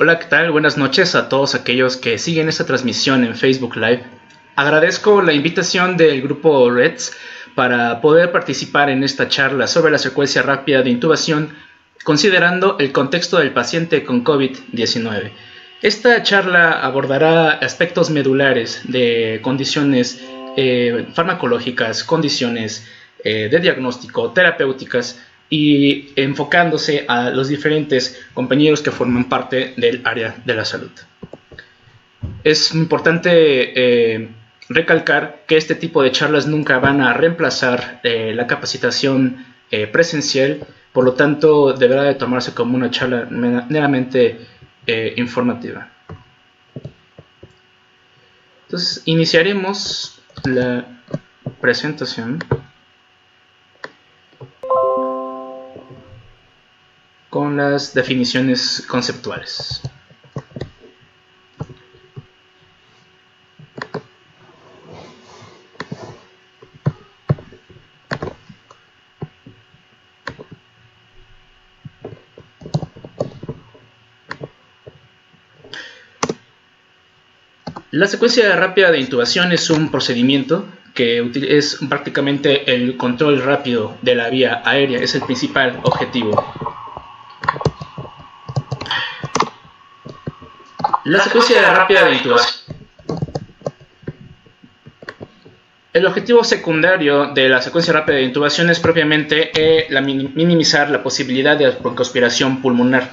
Hola, ¿qué tal? Buenas noches a todos aquellos que siguen esta transmisión en Facebook Live. Agradezco la invitación del grupo REDS para poder participar en esta charla sobre la secuencia rápida de intubación, considerando el contexto del paciente con COVID-19. Esta charla abordará aspectos medulares de condiciones farmacológicas, condiciones de diagnóstico, terapéuticas, y enfocándose a los diferentes compañeros que forman parte del área de la salud. Es importante recalcar que este tipo de charlas nunca van a reemplazar la capacitación presencial, por lo tanto deberá de tomarse como una charla meramente informativa. Entonces iniciaremos la presentación con las definiciones conceptuales. La secuencia rápida de intubación es un procedimiento que es prácticamente el control rápido de la vía aérea, es el principal objetivo. La secuencia rápida de intubación. El objetivo secundario de la secuencia rápida de intubación es propiamente minimizar la posibilidad de broncoaspiración pulmonar.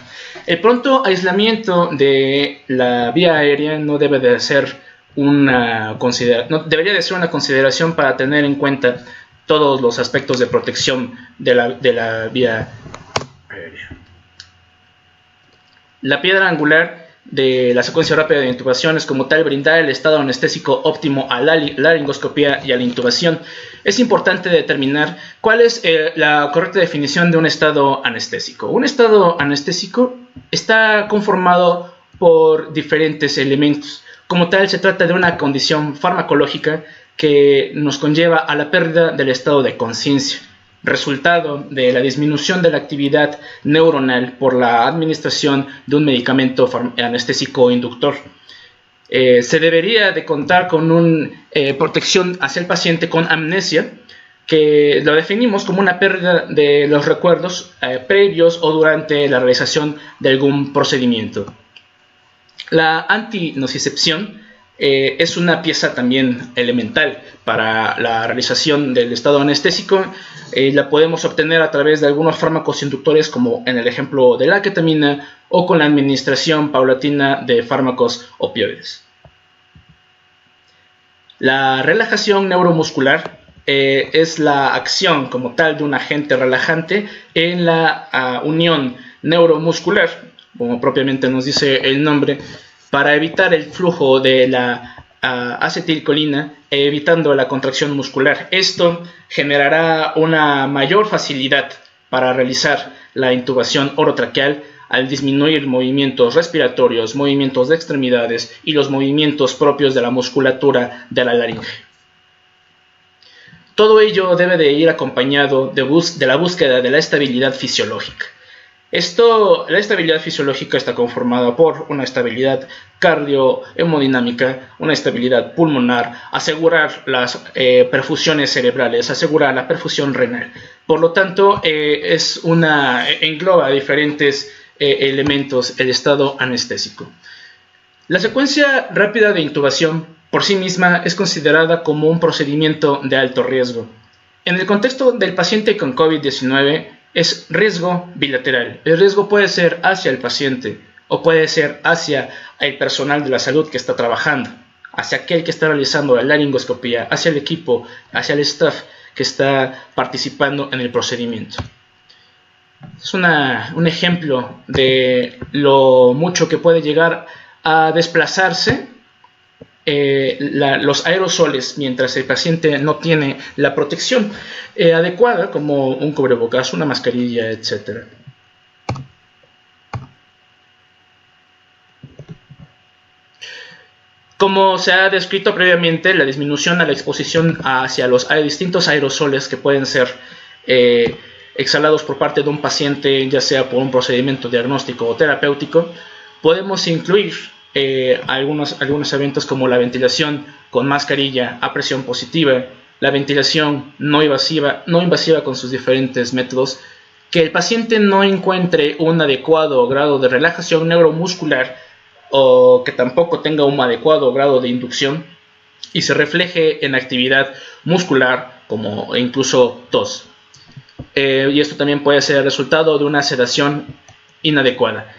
El pronto aislamiento de la vía aérea no debe de ser debería de ser una consideración para tener en cuenta todos los aspectos de protección de la vía aérea. La piedra angular de la secuencia rápida de intubación es como tal brindar el estado anestésico óptimo a la laringoscopía y a la intubación. Es importante determinar cuál es la correcta definición de un estado anestésico. Un estado anestésico está conformado por diferentes elementos. Como tal, se trata de una condición farmacológica que nos conlleva a la pérdida del estado de conciencia, resultado de la disminución de la actividad neuronal por la administración de un medicamento anestésico inductor. Se debería de contar con una protección hacia el paciente con amnesia, que lo definimos como una pérdida de los recuerdos previos o durante la realización de algún procedimiento. La antinocicepción es una pieza también elemental para la realización del estado anestésico. La podemos obtener a través de algunos fármacos inductores, como en el ejemplo de la ketamina, o con la administración paulatina de fármacos opioides. La relajación neuromuscular es la acción como tal de un agente relajante en la unión neuromuscular, como propiamente nos dice el nombre, para evitar el flujo de la acetilcolina, evitando la contracción muscular. Esto generará una mayor facilidad para realizar la intubación orotraqueal al disminuir movimientos respiratorios, movimientos de extremidades y los movimientos propios de la musculatura de la laringe. Todo ello debe de ir acompañado de la búsqueda de la estabilidad fisiológica. La estabilidad fisiológica está conformada por una estabilidad cardiohemodinámica, una estabilidad pulmonar, asegurar las perfusiones cerebrales, asegurar la perfusión renal. Por lo tanto, engloba diferentes elementos el estado anestésico. La secuencia rápida de intubación por sí misma es considerada como un procedimiento de alto riesgo. En el contexto del paciente con COVID-19, es riesgo bilateral. El riesgo puede ser hacia el paciente o puede ser hacia el personal de la salud que está trabajando, hacia aquel que está realizando la laringoscopía, hacia el equipo, hacia el staff que está participando en el procedimiento. Es un ejemplo de lo mucho que puede llegar a desplazarse los aerosoles mientras el paciente no tiene la protección adecuada, como un cubrebocas, una mascarilla, etc. Como se ha descrito previamente, la disminución a la exposición hacia los distintos aerosoles que pueden ser exhalados por parte de un paciente, ya sea por un procedimiento diagnóstico o terapéutico, Podemos incluir algunos eventos como la ventilación con mascarilla a presión positiva, la ventilación no invasiva con sus diferentes métodos, que el paciente no encuentre un adecuado grado de relajación neuromuscular o que tampoco tenga un adecuado grado de inducción y se refleje en actividad muscular como incluso tos. Y esto también puede ser el resultado de una sedación inadecuada.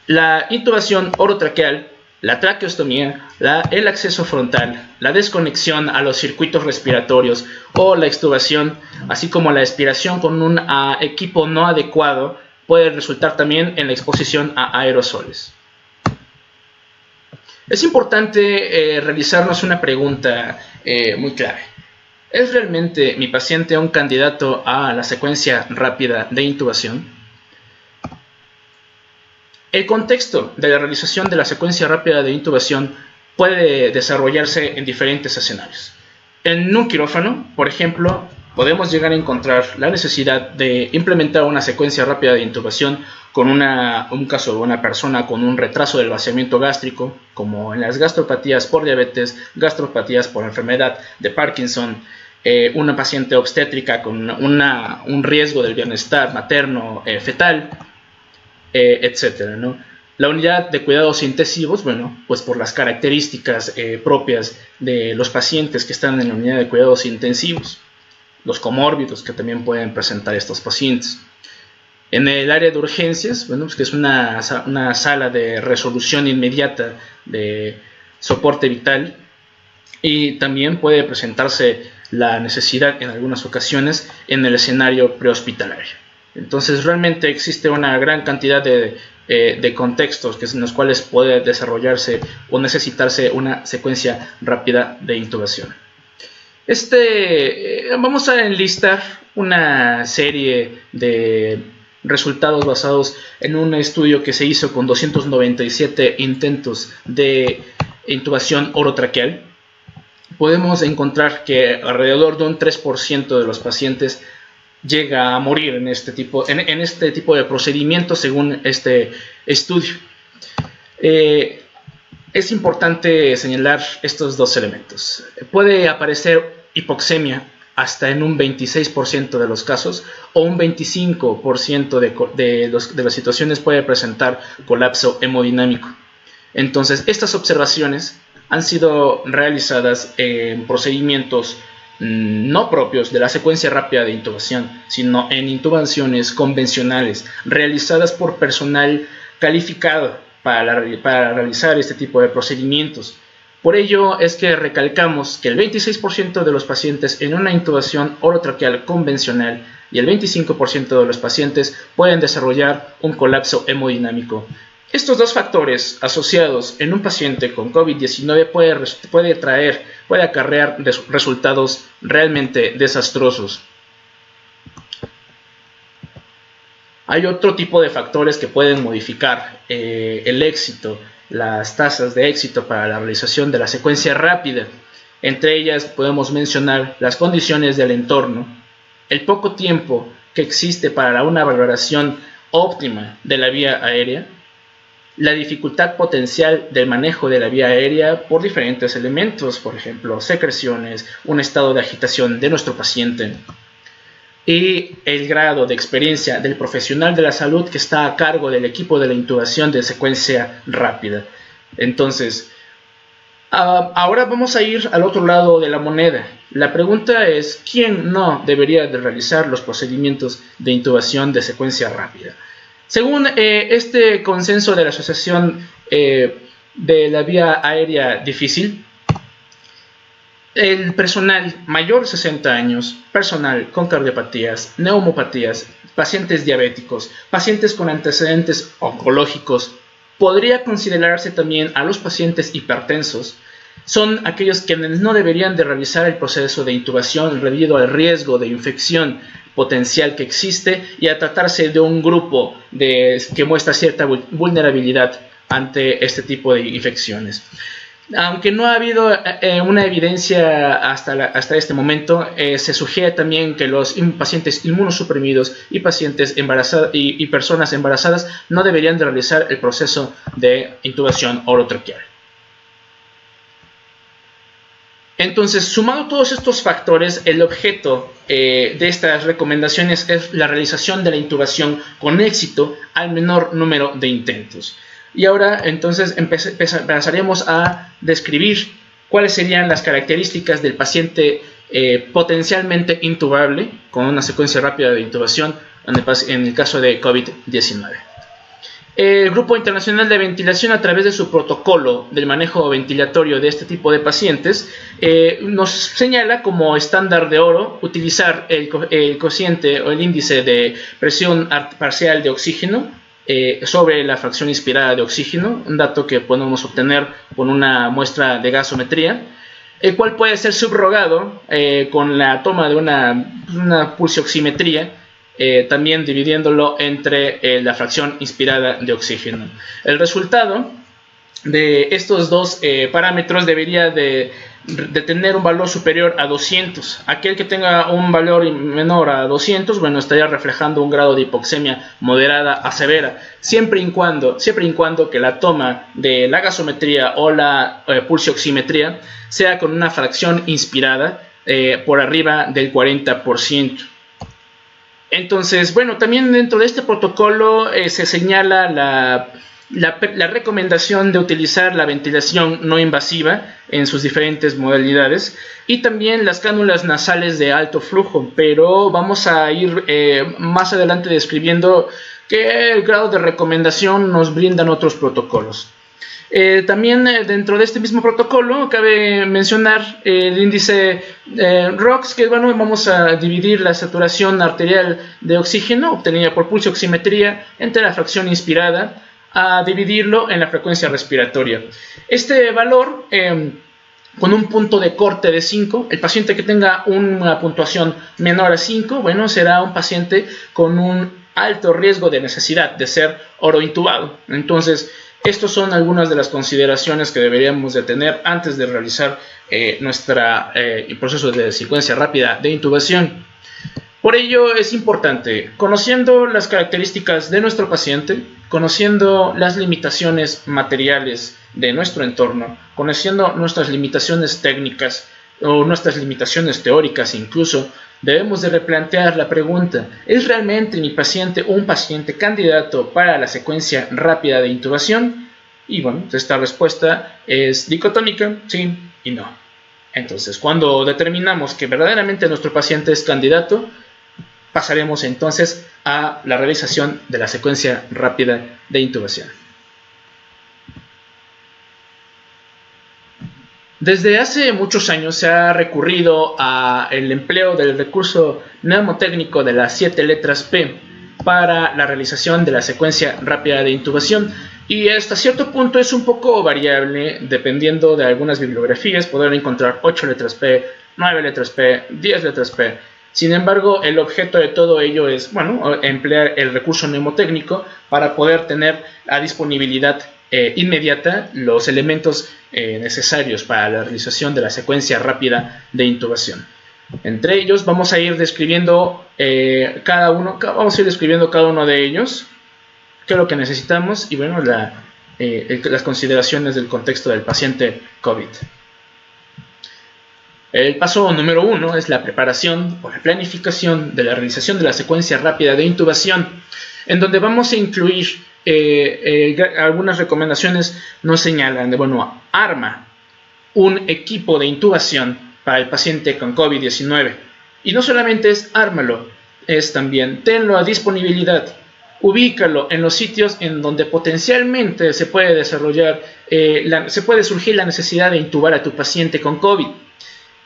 La intubación orotraqueal, la traqueostomía, el acceso frontal, la desconexión a los circuitos respiratorios o la extubación, así como la expiración con un equipo no adecuado, puede resultar también en la exposición a aerosoles. Es importante realizarnos una pregunta muy clave. ¿Es realmente mi paciente un candidato a la secuencia rápida de intubación? El contexto de la realización de la secuencia rápida de intubación puede desarrollarse en diferentes escenarios. En un quirófano, por ejemplo, podemos llegar a encontrar la necesidad de implementar una secuencia rápida de intubación con un caso de una persona con un retraso del vaciamiento gástrico, como en las gastropatías por diabetes, gastropatías por enfermedad de Parkinson, una paciente obstétrica con un riesgo del bienestar materno fetal, etcétera, ¿no? La unidad de cuidados intensivos, bueno, pues por las características propias de los pacientes que están en la unidad de cuidados intensivos, los comórbidos que también pueden presentar estos pacientes. En el área de urgencias, bueno, pues que es una sala de resolución inmediata de soporte vital, y también puede presentarse la necesidad en algunas ocasiones en el escenario prehospitalario. Entonces realmente existe una gran cantidad de contextos en los cuales puede desarrollarse o necesitarse una secuencia rápida de intubación. Vamos a enlistar una serie de resultados basados en un estudio que se hizo con 297 intentos de intubación orotraqueal. Podemos encontrar que alrededor de un 3% de los pacientes llega a morir en este tipo de procedimientos según este estudio. Es importante señalar estos dos elementos. Puede aparecer hipoxemia hasta en un 26% de los casos, o un 25% de las situaciones puede presentar colapso hemodinámico. Entonces, estas observaciones han sido realizadas en procedimientos no propios de la secuencia rápida de intubación, sino en intubaciones convencionales realizadas por personal calificado para realizar este tipo de procedimientos. Por ello es que recalcamos que el 26% de los pacientes en una intubación orotraqueal convencional y el 25% de los pacientes pueden desarrollar un colapso hemodinámico. Estos dos factores asociados en un paciente con COVID-19 puede acarrear resultados realmente desastrosos. Hay otro tipo de factores que pueden modificar el éxito, las tasas de éxito para la realización de la secuencia rápida. Entre ellas podemos mencionar las condiciones del entorno, el poco tiempo que existe para una valoración óptima de la vía aérea, la dificultad potencial del manejo de la vía aérea por diferentes elementos, por ejemplo, secreciones, un estado de agitación de nuestro paciente, y el grado de experiencia del profesional de la salud que está a cargo del equipo de la intubación de secuencia rápida. Entonces, ahora vamos a ir al otro lado de la moneda. La pregunta es, ¿quién no debería de realizar los procedimientos de intubación de secuencia rápida? Según este consenso de la Asociación de la Vía Aérea Difícil, el personal mayor de 60 años, personal con cardiopatías, neumopatías, pacientes diabéticos, pacientes con antecedentes oncológicos, podría considerarse también a los pacientes hipertensos, son aquellos quienes no deberían de realizar el proceso de intubación debido al riesgo de infección potencial que existe y a tratarse de un grupo que muestra cierta vulnerabilidad ante este tipo de infecciones. Aunque no ha habido una evidencia hasta este momento, se sugiere también que los pacientes inmunosuprimidos y pacientes embarazadas y personas embarazadas no deberían de realizar el proceso de intubación orotraqueal. Entonces, sumado todos estos factores, el objeto de estas recomendaciones es la realización de la intubación con éxito al menor número de intentos. Y ahora, entonces, empezaríamos a describir cuáles serían las características del paciente potencialmente intubable con una secuencia rápida de intubación en el caso de COVID-19. El Grupo Internacional de Ventilación, a través de su protocolo del manejo ventilatorio de este tipo de pacientes, nos señala como estándar de oro utilizar el cociente o el índice de presión parcial de oxígeno sobre la fracción inspirada de oxígeno, un dato que podemos obtener con una muestra de gasometría, el cual puede ser subrogado con la toma de una pulsioximetría, también dividiéndolo entre la fracción inspirada de oxígeno. El resultado de estos dos parámetros debería de tener un valor superior a 200. Aquel que tenga un valor menor a 200, bueno, estaría reflejando un grado de hipoxemia moderada a severa, siempre y cuando que la toma de la gasometría o la pulsioximetría sea con una fracción inspirada por arriba del 40%. Entonces, bueno, también dentro de este protocolo se señala la recomendación de utilizar la ventilación no invasiva en sus diferentes modalidades y también las cánulas nasales de alto flujo, pero vamos a ir más adelante describiendo qué grado de recomendación nos brindan otros protocolos. También dentro de este mismo protocolo cabe mencionar el índice ROX, que bueno, vamos a dividir la saturación arterial de oxígeno obtenida por pulsioximetría entre la fracción inspirada a dividirlo en la frecuencia respiratoria. Este valor, con un punto de corte de 5, el paciente que tenga una puntuación menor a 5, bueno, será un paciente con un alto riesgo de necesidad de ser orointubado. Entonces, estas son algunas de las consideraciones que deberíamos de tener antes de realizar nuestro proceso de secuencia rápida de intubación. Por ello es importante, conociendo las características de nuestro paciente, conociendo las limitaciones materiales de nuestro entorno, conociendo nuestras limitaciones técnicas o nuestras limitaciones teóricas incluso, debemos de replantear la pregunta: ¿es realmente mi paciente un paciente candidato para la secuencia rápida de intubación? Y bueno, esta respuesta es dicotómica, sí y no. Entonces, cuando determinamos que verdaderamente nuestro paciente es candidato, pasaremos entonces a la realización de la secuencia rápida de intubación. Desde hace muchos años se ha recurrido al empleo del recurso mnemotécnico de las 7 letras P para la realización de la secuencia rápida de intubación, y hasta cierto punto es un poco variable dependiendo de algunas bibliografías. Poder encontrar 8 letras P, 9 letras P, 10 letras P. Sin embargo, el objeto de todo ello es, bueno, emplear el recurso mnemotécnico para poder tener a disponibilidad inmediata los elementos necesarios para la realización de la secuencia rápida de intubación. Entre ellos vamos a ir describiendo cada uno de ellos, qué es lo que necesitamos y bueno, las consideraciones del contexto del paciente COVID. El paso número 1 es la preparación o la planificación de la realización de la secuencia rápida de intubación, en donde vamos a incluir algunas recomendaciones. Nos señalan de, bueno, arma un equipo de intubación para el paciente con COVID-19. Y no solamente es ármalo, es también tenlo a disponibilidad. Ubícalo en los sitios en donde potencialmente se puede desarrollar, se puede surgir la necesidad de intubar a tu paciente con COVID.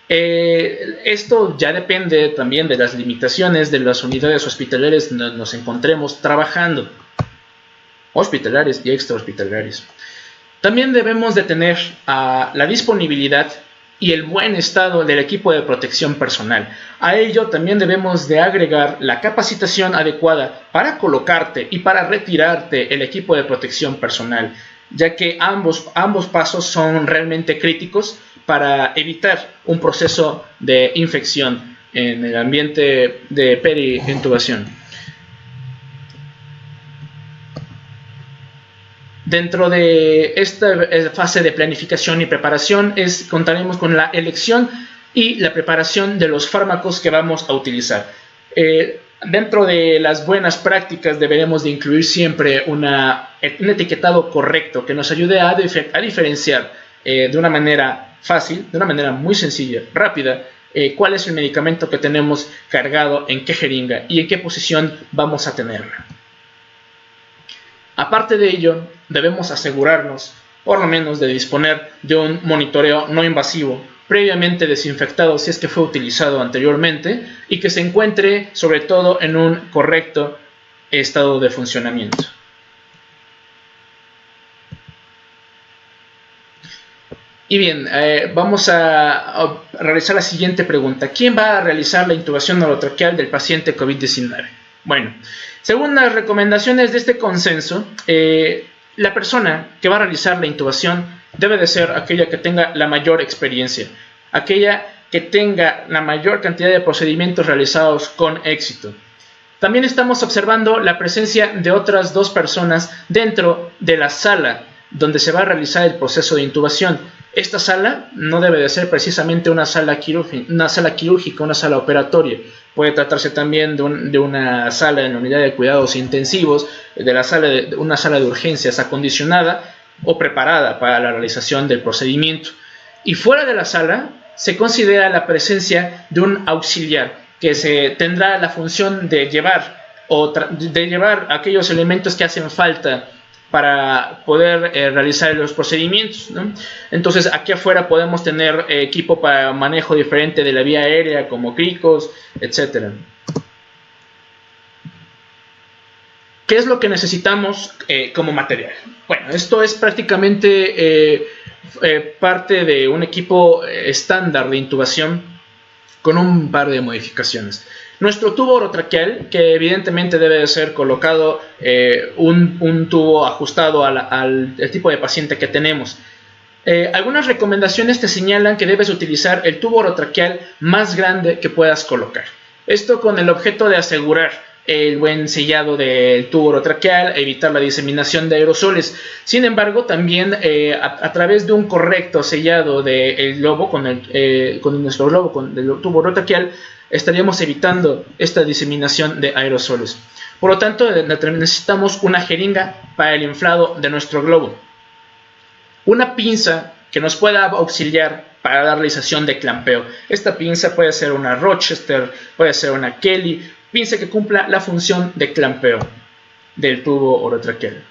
Esto ya depende también de las limitaciones de las unidades hospitalarias donde nos encontremos trabajando, hospitalarias y extrahospitalarias. También debemos de tener la disponibilidad y el buen estado del equipo de protección personal. A ello también debemos de agregar la capacitación adecuada para colocarte y para retirarte el equipo de protección personal. ya que ambos pasos son realmente críticos para evitar un proceso de infección en el ambiente de peri-intubación. Dentro de esta fase de planificación y preparación contaremos con la elección y la preparación de los fármacos que vamos a utilizar. Dentro de las buenas prácticas deberemos de incluir siempre un etiquetado correcto que nos ayude a diferenciar de una manera fácil, de una manera muy sencilla, rápida, cuál es el medicamento que tenemos cargado, en qué jeringa y en qué posición vamos a tenerla. Aparte de ello, debemos asegurarnos, por lo menos, de disponer de un monitoreo no invasivo, previamente desinfectado si es que fue utilizado anteriormente y que se encuentre sobre todo en un correcto estado de funcionamiento. Y bien, vamos a realizar la siguiente pregunta. ¿Quién va a realizar la intubación orotraqueal del paciente COVID-19? Bueno, según las recomendaciones de este consenso, la persona que va a realizar la intubación debe de ser aquella que tenga la mayor experiencia, aquella que tenga la mayor cantidad de procedimientos realizados con éxito. También estamos observando la presencia de otras 2 personas dentro de la sala donde se va a realizar el proceso de intubación. Esta sala no debe de ser precisamente una sala quirúrgica, una sala operatoria. Puede tratarse también de una sala en la unidad de cuidados intensivos, de una sala de urgencias acondicionada o preparada para la realización del procedimiento. Y fuera de la sala se considera la presencia de un auxiliar que tendrá la función de llevar aquellos elementos que hacen falta para poder realizar los procedimientos, ¿no? Entonces aquí afuera podemos tener equipo para manejo diferente de la vía aérea como cricos, etc. ¿Qué es lo que necesitamos como material? Bueno, esto es prácticamente parte de un equipo estándar de intubación con un par de modificaciones. Nuestro tubo orotraqueal, que evidentemente debe de ser colocado un tubo ajustado al tipo de paciente que tenemos. Algunas recomendaciones te señalan que debes utilizar el tubo orotraqueal más grande que puedas colocar. Esto con el objeto de asegurar el buen sellado del tubo orotraqueal, evitar la diseminación de aerosoles. Sin embargo, también a través de un correcto sellado del globo con nuestro globo con el tubo orotraqueal, estaríamos evitando esta diseminación de aerosoles. Por lo tanto, necesitamos una jeringa para el inflado de nuestro globo, una pinza que nos pueda auxiliar para la realización de clampeo. Esta pinza puede ser una Rochester, puede ser una Kelly, pinza que cumpla la función de clampeo del tubo orotraqueal.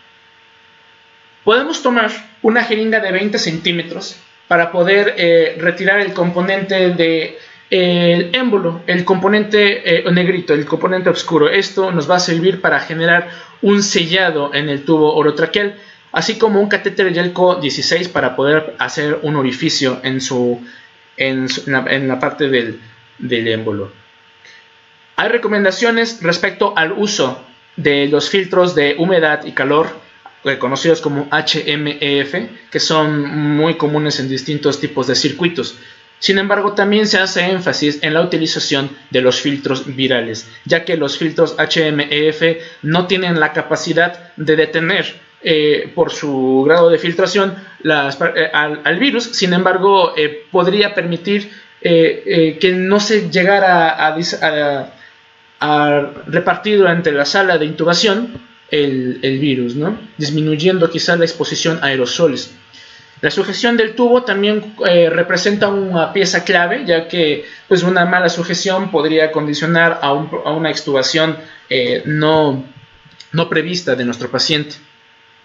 Podemos tomar una jeringa de 20 centímetros para poder retirar el componente de el émbolo, el componente negrito, el componente oscuro. Esto nos va a servir para generar un sellado en el tubo orotraqueal, así como un catéter Yelco 16 para poder hacer un orificio en la parte del émbolo. Hay recomendaciones respecto al uso de los filtros de humedad y calor, conocidos como HMEF, que son muy comunes en distintos tipos de circuitos. Sin embargo, también se hace énfasis en la utilización de los filtros virales, ya que los filtros HMEF no tienen la capacidad de detener por su grado de filtración al virus. Sin embargo, podría permitir que no se llegara a repartir durante la sala de intubación el virus, ¿no? Disminuyendo quizás la exposición a aerosoles. La sujeción del tubo también representa una pieza clave, ya que pues, una mala sujeción podría condicionar a una extubación no prevista de nuestro paciente.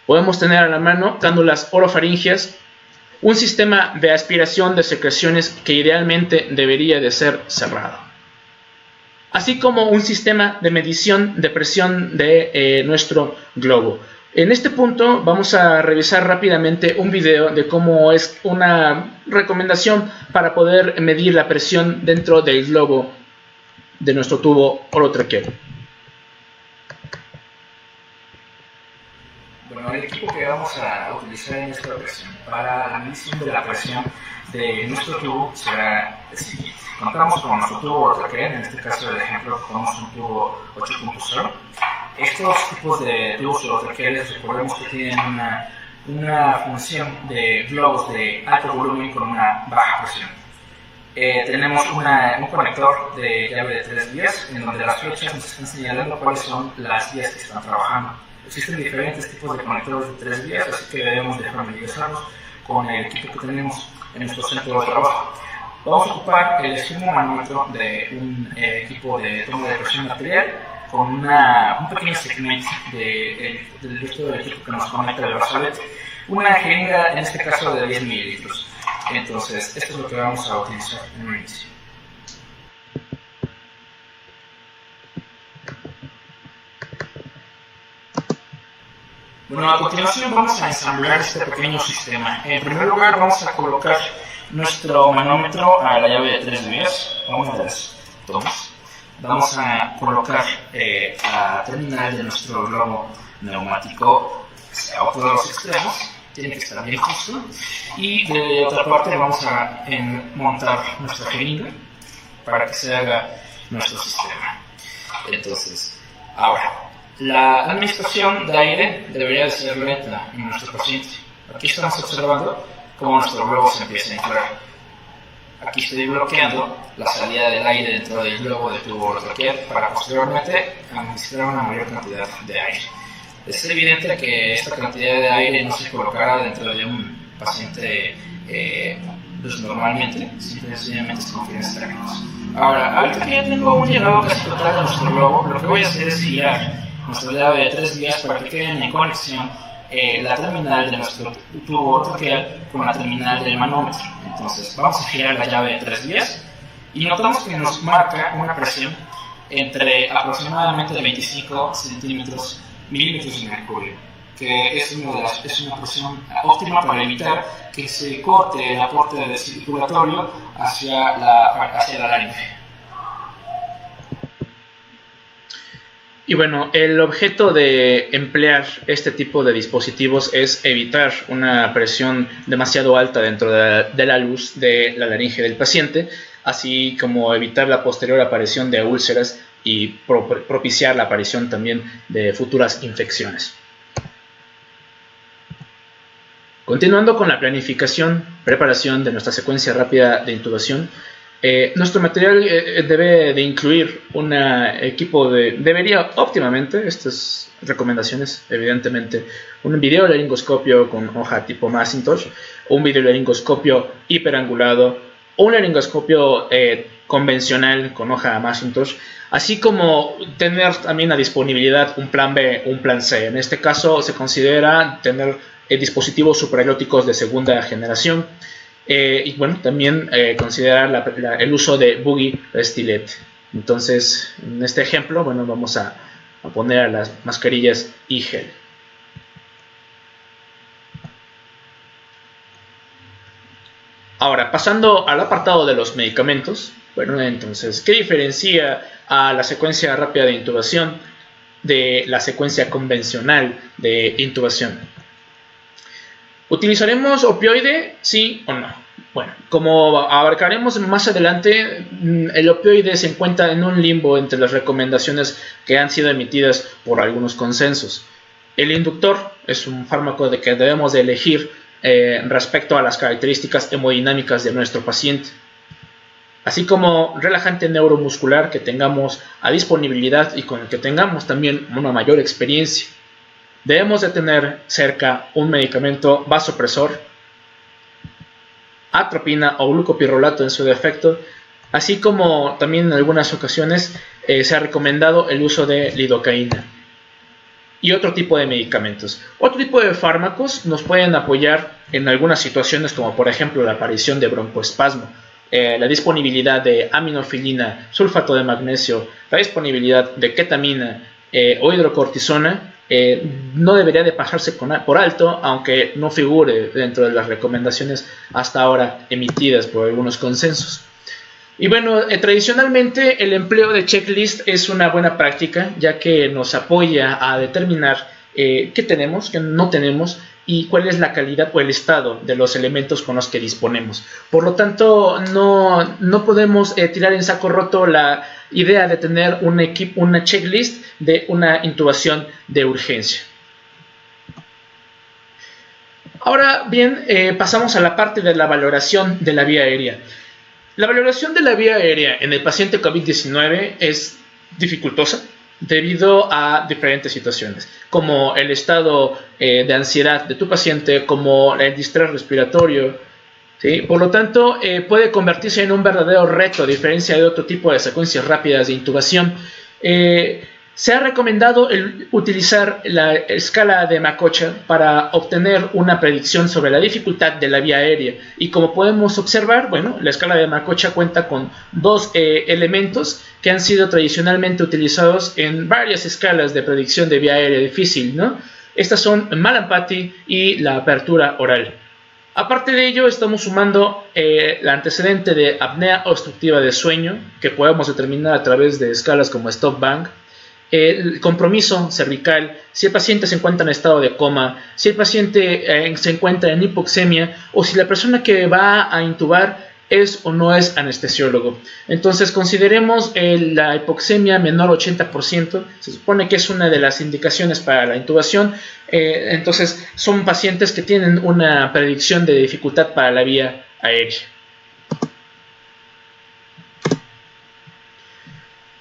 Podemos tener a la mano cándulas orofaringeas, un sistema de aspiración de secreciones que idealmente debería de ser cerrado, así como un sistema de medición de presión de nuestro globo. En este punto vamos a revisar rápidamente un video de cómo es una recomendación para poder medir la presión dentro del globo de nuestro tubo orotraqueal. Bueno, Bueno, el equipo que vamos a utilizar en esta ocasión para la medición de la presión de nuestro tubo será el siguiente. Contamos con nuestro tubo Rotaquel, en este caso del ejemplo tenemos un tubo 8.0. Estos tipos de tubos Rotaqueles, recordemos que tienen una función de globos de alto volumen con una baja presión. Tenemos un conector de llave de 3 vías en donde las flechas nos están señalando cuáles son las vías que están trabajando. Existen diferentes tipos de conectores de 3 vías, así que debemos de familiarizarnos con el equipo que tenemos en nuestro centro de trabajo. Vamos a ocupar el esfigmomanómetro de un equipo de toma de presión arterial con un pequeño segmento del resto del equipo que nos conecta al brazalete. Una jeringa, en este caso, de 10 mililitros. Entonces, esto es lo que vamos a utilizar en un inicio. Bueno, a continuación vamos a ensamblar este pequeño sistema. En primer lugar, vamos a colocar nuestro manómetro a la llave de 3 vías. Vamos a las tomas. Vamos a colocar la terminal de nuestro globo neumático hacia otro de los extremos. Tiene que estar bien justo. Y de otra parte vamos a montar nuestra jeringa para que se haga nuestro sistema. Entonces, ahora, la administración de aire debería de ser lenta en nuestro paciente. Aquí estamos observando cómo nuestro globo se empieza a inflar. Aquí estoy bloqueando la salida del aire dentro del globo de tubo Rotaquel para posteriormente administrar una mayor cantidad de aire. Es evidente que esta cantidad de aire no se colocará dentro de un paciente pues normalmente, sencillamente con fines técnicos. Ahora, ahorita que ya tengo un llenado casi total de nuestro globo, lo que voy a hacer es girar nuestra llave de 3 vías para que queden en conexión la terminal de nuestro tubo Rotaquel con la terminal del manómetro. Entonces, vamos a girar la llave de 3 vías y notamos que nos marca una presión entre aproximadamente 25 milímetros de mercurio, que es una presión óptima para evitar que se corte el aporte de circulatorio hacia la laringe. Y bueno, el objeto de emplear este tipo de dispositivos es evitar una presión demasiado alta dentro de la luz de la laringe del paciente, así como evitar la posterior aparición de úlceras y propiciar la aparición también de futuras infecciones. Continuando con la preparación de nuestra secuencia rápida de intubación, nuestro material debe de incluir un equipo debería óptimamente, estas recomendaciones evidentemente, un videolaringoscopio con hoja tipo Macintosh, un videolaringoscopio hiperangulado, un laringoscopio convencional con hoja Macintosh, así como tener también a disponibilidad un plan B, un plan C. En este caso se considera tener dispositivos supraglóticos de segunda generación. Y bueno, también considerar el uso de Boogie Restylet. Entonces, en este ejemplo, bueno, vamos a poner a las mascarillas e-gel. Ahora, pasando al apartado de los medicamentos, bueno, entonces, ¿qué diferencia a la secuencia rápida de intubación de la secuencia convencional de intubación? ¿Utilizaremos opioide? ¿Sí o no? Bueno, como abarcaremos más adelante, el opioide se encuentra en un limbo entre las recomendaciones que han sido emitidas por algunos consensos. El inductor es un fármaco que debemos de elegir respecto a las características hemodinámicas de nuestro paciente, así como relajante neuromuscular que tengamos a disponibilidad y con el que tengamos también una mayor experiencia. Debemos de tener cerca un medicamento vasopresor, atropina o glucopirrolato en su defecto, así como también en algunas ocasiones se ha recomendado el uso de lidocaína y otro tipo de medicamentos. Otro tipo de fármacos nos pueden apoyar en algunas situaciones como por ejemplo la aparición de broncoespasmo, la disponibilidad de aminofilina, sulfato de magnesio, la disponibilidad de ketamina o hidrocortisona. No debería de pasarse por alto, aunque no figure dentro de las recomendaciones hasta ahora emitidas por algunos consensos. Y bueno, tradicionalmente el empleo de checklist es una buena práctica, ya que nos apoya a determinar qué tenemos, qué no tenemos y cuál es la calidad o el estado de los elementos con los que disponemos. Por lo tanto, no podemos tirar en saco roto la idea de tener una checklist de una intubación de urgencia. Ahora bien, pasamos a la parte de la valoración de la vía aérea. La valoración de la vía aérea en el paciente COVID-19 es dificultosa debido a diferentes situaciones, como el estado de ansiedad de tu paciente, como el distrés respiratorio, ¿sí? Por lo tanto, puede convertirse en un verdadero reto, a diferencia de otro tipo de secuencias rápidas de intubación. Se ha recomendado utilizar la escala de Macocha para obtener una predicción sobre la dificultad de la vía aérea. Y como podemos observar, bueno, la escala de Macocha cuenta con dos elementos que han sido tradicionalmente utilizados en varias escalas de predicción de vía aérea difícil, ¿no? Estas son Mallampati y la apertura oral. Aparte de ello, estamos sumando el antecedente de apnea obstructiva de sueño, que podemos determinar a través de escalas como Stop Bang, el compromiso cervical, si el paciente se encuentra en estado de coma, si el paciente se encuentra en hipoxemia o si la persona que va a intubar es o no es anestesiólogo. Entonces consideremos la hipoxemia menor 80%, se supone que es una de las indicaciones para la intubación. Entonces son pacientes que tienen una predicción de dificultad para la vía aérea.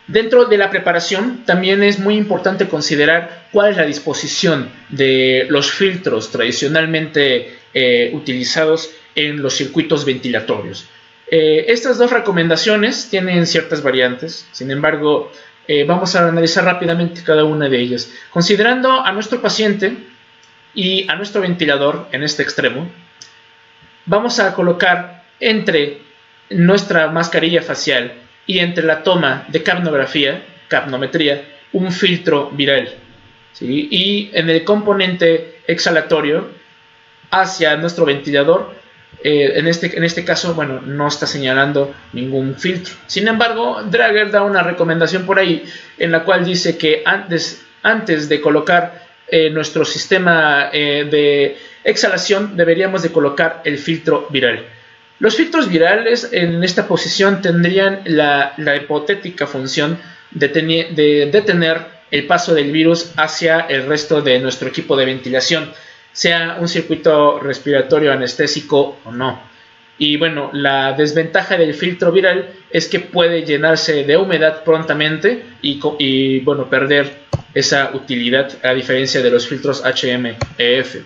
Dentro de la preparación también es muy importante considerar cuál es la disposición de los filtros tradicionalmente utilizados en los circuitos ventilatorios. Estas dos recomendaciones tienen ciertas variantes, sin embargo, vamos a analizar rápidamente cada una de ellas. Considerando a nuestro paciente y a nuestro ventilador en este extremo, vamos a colocar entre nuestra mascarilla facial y entre la toma de capnometría, un filtro viral, ¿sí? Y en el componente exhalatorio hacia nuestro ventilador, en este caso, bueno, no está señalando ningún filtro. Sin embargo, Drager da una recomendación por ahí en la cual dice que antes de colocar nuestro sistema de exhalación, deberíamos de colocar el filtro viral. Los filtros virales en esta posición tendrían la hipotética función de detener el paso del virus hacia el resto de nuestro equipo de ventilación, sea un circuito respiratorio anestésico o no. Y bueno, la desventaja del filtro viral es que puede llenarse de humedad prontamente y bueno, perder esa utilidad, a diferencia de los filtros HMEF.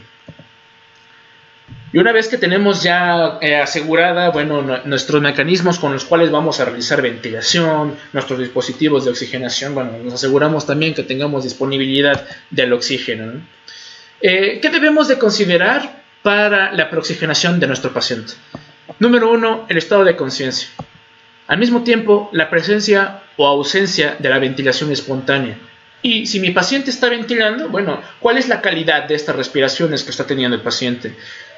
Y una vez que tenemos ya asegurada, bueno, nuestros mecanismos con los cuales vamos a realizar ventilación, nuestros dispositivos de oxigenación, bueno, nos aseguramos también que tengamos disponibilidad del oxígeno, ¿no? ¿Qué debemos de considerar para la preoxigenación de nuestro paciente? Número 1, el estado de conciencia. Al mismo tiempo, la presencia o ausencia de la ventilación espontánea. Y si mi paciente está ventilando, bueno, ¿cuál es la calidad de estas respiraciones que está teniendo el paciente?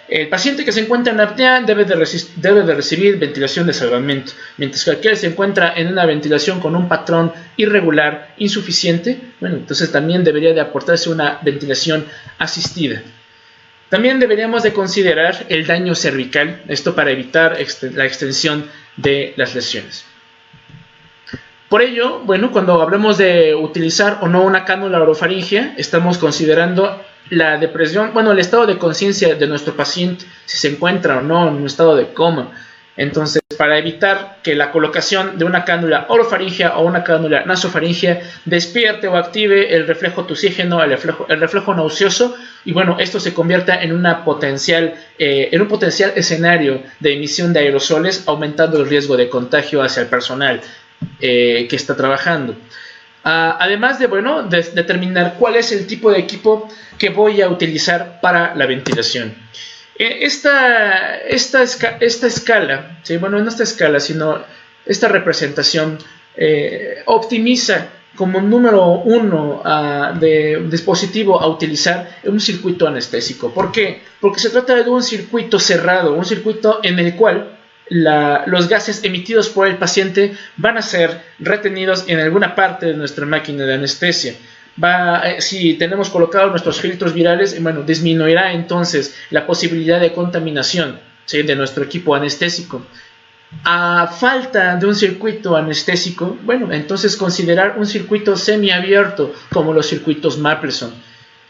El paciente que se encuentra en apnea debe de recibir ventilación de salvamento, mientras que aquel se encuentra en una ventilación con un patrón irregular, insuficiente, bueno, entonces también debería de aportarse una ventilación asistida. También deberíamos de considerar el daño cervical, esto para evitar la extensión de las lesiones. Por ello, bueno, cuando hablemos de utilizar o no una cánula orofaringea, estamos considerando la depresión, bueno, el estado de conciencia de nuestro paciente, si se encuentra o no en un estado de coma. Entonces, para evitar que la colocación de una cánula orofaringea o una cánula nasofaringea despierte o active el reflejo tusígeno, el reflejo nauseoso, y bueno, esto se convierta en un potencial escenario de emisión de aerosoles, aumentando el riesgo de contagio hacia el personal que está trabajando. Además de, bueno, determinar cuál es el tipo de equipo que voy a utilizar para la ventilación. Esta escala, ¿sí? Bueno, no esta escala, sino esta representación optimiza como número 1 de dispositivo a utilizar un circuito anestésico. ¿Por qué? Porque se trata de un circuito cerrado, un circuito en el cual los gases emitidos por el paciente van a ser retenidos en alguna parte de nuestra máquina de anestesia. Si tenemos colocados nuestros filtros virales, bueno, disminuirá entonces la posibilidad de contaminación, ¿sí?, de nuestro equipo anestésico. A falta de un circuito anestésico, bueno, entonces considerar un circuito semiabierto como los circuitos Mapleson.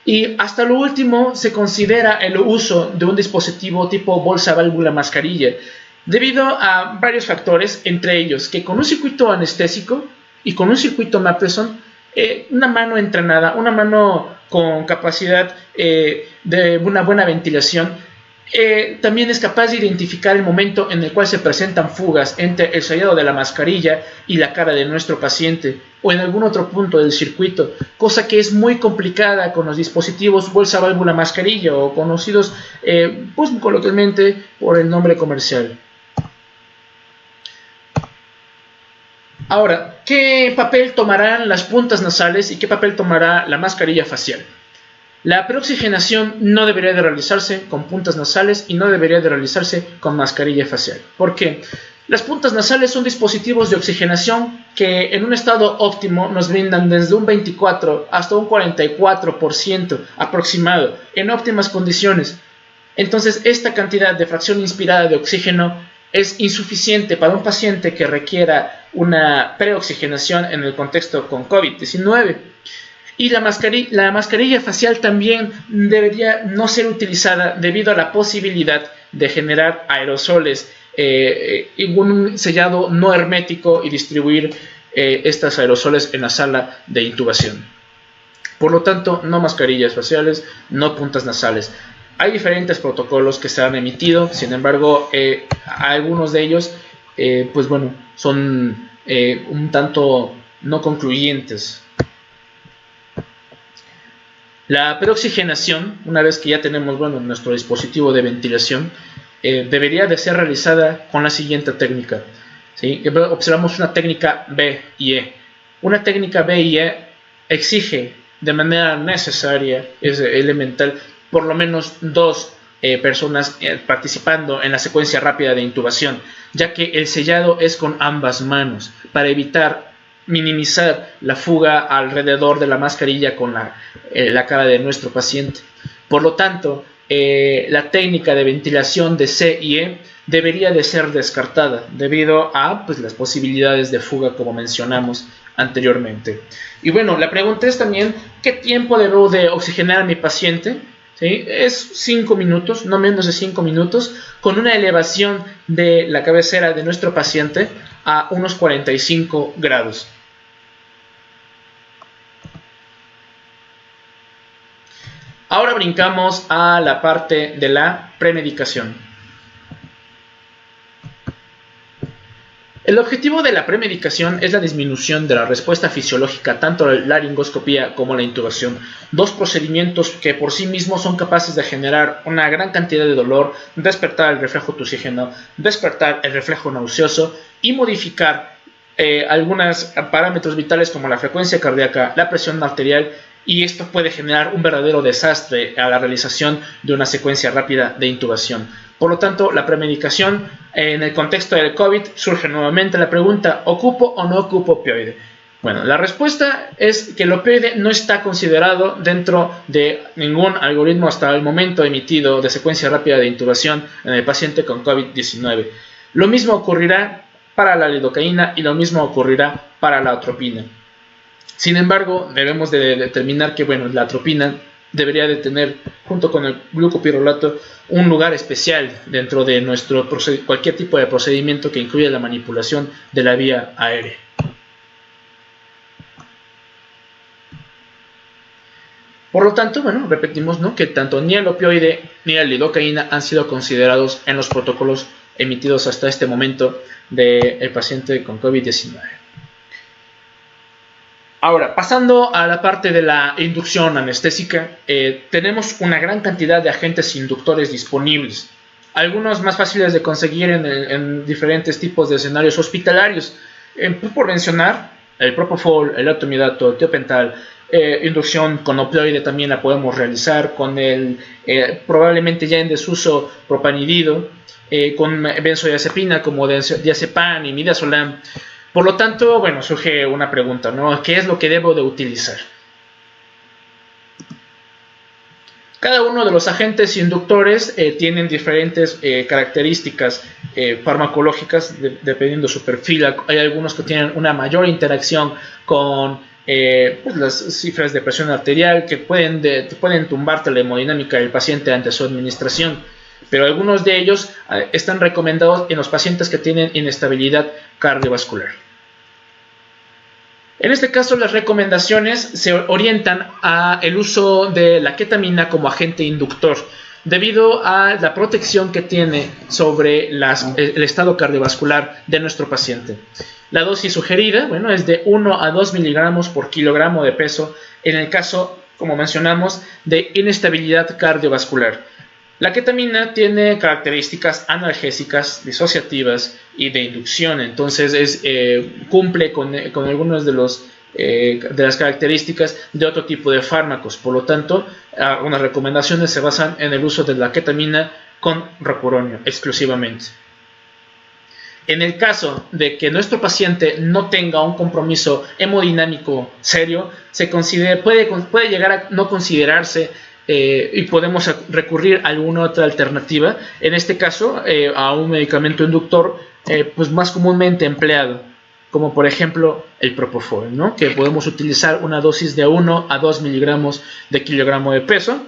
Y hasta lo último se considera el uso de un dispositivo tipo bolsa, válvula, mascarilla, debido a varios factores, entre ellos que con un circuito anestésico y con un circuito Mapleson, una mano entrenada, una mano con capacidad de una buena ventilación, también es capaz de identificar el momento en el cual se presentan fugas entre el sellado de la mascarilla y la cara de nuestro paciente o en algún otro punto del circuito, cosa que es muy complicada con los dispositivos bolsa, válvula, mascarilla, o conocidos pues coloquialmente por el nombre comercial. Ahora, ¿qué papel tomarán las puntas nasales y qué papel tomará la mascarilla facial? La preoxigenación no debería de realizarse con puntas nasales y no debería de realizarse con mascarilla facial. ¿Por qué? Las puntas nasales son dispositivos de oxigenación que en un estado óptimo nos brindan desde un 24 hasta un 44% aproximado en óptimas condiciones. Entonces, esta cantidad de fracción inspirada de oxígeno es insuficiente para un paciente que requiera una preoxigenación en el contexto con COVID-19. Y la mascarilla facial también debería no ser utilizada debido a la posibilidad de generar aerosoles en un sellado no hermético y distribuir estos aerosoles en la sala de intubación. Por lo tanto, no mascarillas faciales, no puntas nasales. Hay diferentes protocolos que se han emitido, sin embargo, algunos de ellos pues bueno, son un tanto no concluyentes. La preoxigenación, una vez que ya tenemos nuestro dispositivo de ventilación, debería de ser realizada con la siguiente técnica, ¿sí? Observamos una técnica B y E. Una técnica B y E exige de manera necesaria, es elemental, por lo menos dos personas participando en la secuencia rápida de intubación, ya que el sellado es con ambas manos, para minimizar la fuga alrededor de la mascarilla con la cara de nuestro paciente. Por lo tanto, la técnica de ventilación de C y E debería de ser descartada debido a las posibilidades de fuga, como mencionamos anteriormente. Y bueno, la pregunta es también, ¿qué tiempo debo de oxigenar a mi paciente? ¿Sí? Es 5 minutos, no menos de 5 minutos, con una elevación de la cabecera de nuestro paciente a unos 45 grados. Ahora brincamos a la parte de la premedicación. El objetivo de la premedicación es la disminución de la respuesta fisiológica tanto a la laringoscopía como a la intubación, dos procedimientos que por sí mismos son capaces de generar una gran cantidad de dolor, despertar el reflejo toxígeno, despertar el reflejo nauseoso y modificar algunos parámetros vitales como la frecuencia cardíaca, la presión arterial, y esto puede generar un verdadero desastre a la realización de una secuencia rápida de intubación. Por lo tanto, la premedicación en el contexto del COVID surge nuevamente la pregunta: ¿ocupo o no ocupo opioide? Bueno, la respuesta es que el opioide no está considerado dentro de ningún algoritmo hasta el momento emitido de secuencia rápida de intubación en el paciente con COVID-19. Lo mismo ocurrirá para la lidocaína y lo mismo ocurrirá para la atropina. Sin embargo, debemos de determinar que la atropina debería de tener, junto con el glucopirrolato, un lugar especial dentro de cualquier tipo de procedimiento que incluya la manipulación de la vía aérea. Por lo tanto, repetimos, que tanto ni el opioide ni la lidocaína han sido considerados en los protocolos emitidos hasta este momento del paciente con COVID-19. Ahora, pasando a la parte de la inducción anestésica, tenemos una gran cantidad de agentes inductores disponibles, algunos más fáciles de conseguir en diferentes tipos de escenarios hospitalarios. Por mencionar, el propofol, el atomidato, el tiopental, inducción con opioide también la podemos realizar con el probablemente ya en desuso propanidido, con benzodiazepina como diazepam y midazolam. Por lo tanto, surge una pregunta, ¿no? ¿Qué es lo que debo de utilizar? Cada uno de los agentes inductores tienen diferentes características farmacológicas dependiendo de su perfil. Hay algunos que tienen una mayor interacción con pues las cifras de presión arterial que pueden tumbarte la hemodinámica del paciente ante su administración. Pero algunos de ellos están recomendados en los pacientes que tienen inestabilidad cardiovascular. En este caso, las recomendaciones se orientan al uso de la ketamina como agente inductor, debido a la protección que tiene sobre el estado cardiovascular de nuestro paciente. La dosis sugerida, bueno, es de 1 a 2 miligramos por kilogramo de peso en el caso, como mencionamos, de inestabilidad cardiovascular. La ketamina tiene características analgésicas, disociativas y de inducción, entonces cumple con algunas de las características de otro tipo de fármacos. Por lo tanto, unas recomendaciones se basan en el uso de la ketamina con rocuronio exclusivamente. En el caso de que nuestro paciente no tenga un compromiso hemodinámico serio, puede llegar a no considerarse y podemos recurrir a alguna otra alternativa, en este caso a un medicamento inductor pues más comúnmente empleado, como por ejemplo el propofol, ¿no? Que podemos utilizar una dosis de 1 a 2 miligramos de kilogramo de peso.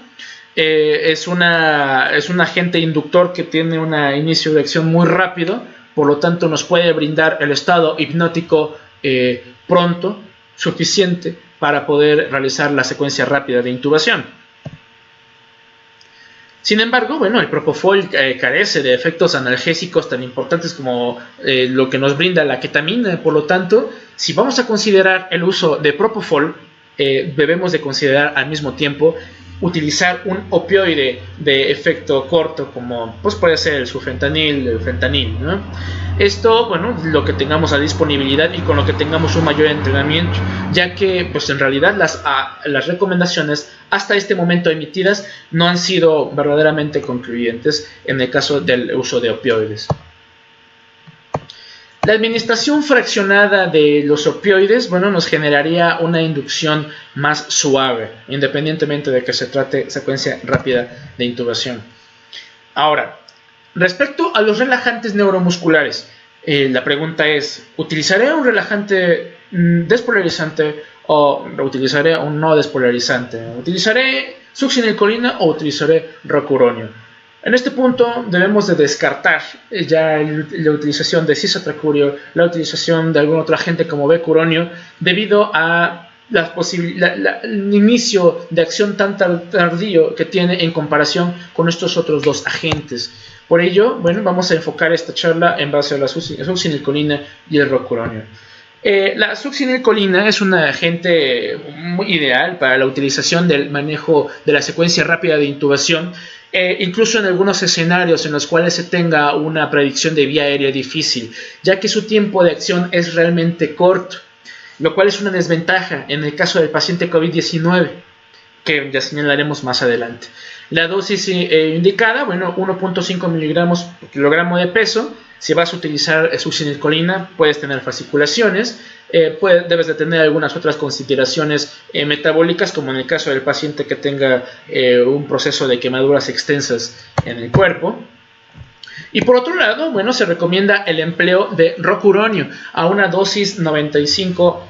Es un agente inductor que tiene un inicio de acción muy rápido, por lo tanto nos puede brindar el estado hipnótico pronto, suficiente para poder realizar la secuencia rápida de intubación. Sin embargo, bueno, el propofol carece de efectos analgésicos tan importantes como lo que nos brinda la ketamina. Por lo tanto, si vamos a considerar el uso de propofol, debemos de considerar al mismo tiempo utilizar un opioide de efecto corto, como pues puede ser el sulfentanil, el fentanil, ¿no? Esto, bueno, lo que tengamos a disponibilidad y con lo que tengamos un mayor entrenamiento, ya que pues en realidad las recomendaciones hasta este momento emitidas no han sido verdaderamente concluyentes en el caso del uso de opioides. La administración fraccionada de los opioides, bueno, nos generaría una inducción más suave, independientemente de que se trate secuencia rápida de intubación. Ahora, respecto a los relajantes neuromusculares, la pregunta es, ¿utilizaré un relajante despolarizante o utilizaré un no despolarizante? ¿Utilizaré succinilcolina o utilizaré rocuronio? En este punto debemos de descartar ya la utilización de cisatracurio, la utilización de algún otro agente como becuronio, debido a el inicio de acción tan tardío que tiene en comparación con estos otros dos agentes. Por ello, bueno, vamos a enfocar esta charla en base a la succinilcolina y el rocuronio. La succinilcolina es un agente muy ideal para la utilización del manejo de la secuencia rápida de intubación, incluso en algunos escenarios en los cuales se tenga una predicción de vía aérea difícil, ya que su tiempo de acción es realmente corto, lo cual es una desventaja en el caso del paciente COVID-19, que ya señalaremos más adelante. La dosis indicada, bueno, 1.5 miligramos por kilogramo de peso. Si vas a utilizar succinilcolina, puedes tener fasciculaciones, debes de tener algunas otras consideraciones metabólicas, como en el caso del paciente que tenga un proceso de quemaduras extensas en el cuerpo. Y por otro lado, bueno, se recomienda el empleo de rocuronio a una dosis 95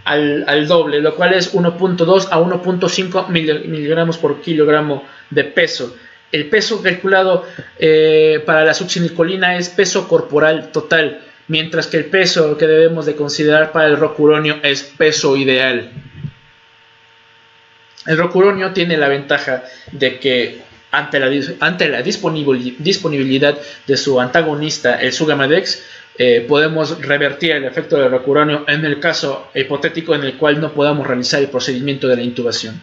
al doble, lo cual es 1.2 a 1.5 miligramos por kilogramo de peso. El peso calculado para la succinilcolina es peso corporal total, mientras que el peso que debemos de considerar para el rocuronio es peso ideal. El rocuronio tiene la ventaja de que ante la disponibilidad de su antagonista, el Sugamadex, podemos revertir el efecto del rocuronio en el caso hipotético en el cual no podamos realizar el procedimiento de la intubación.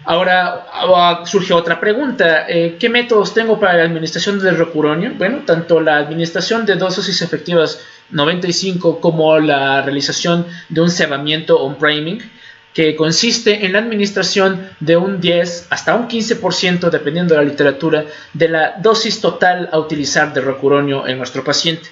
Ahora surge otra pregunta, ¿qué métodos tengo para la administración del rocuronio? Bueno, tanto la administración de dosis efectivas 95 como la realización de un cebamiento o un priming, que consiste en la administración de un 10 hasta un 15%, dependiendo de la literatura, de la dosis total a utilizar de rocuronio en nuestro paciente.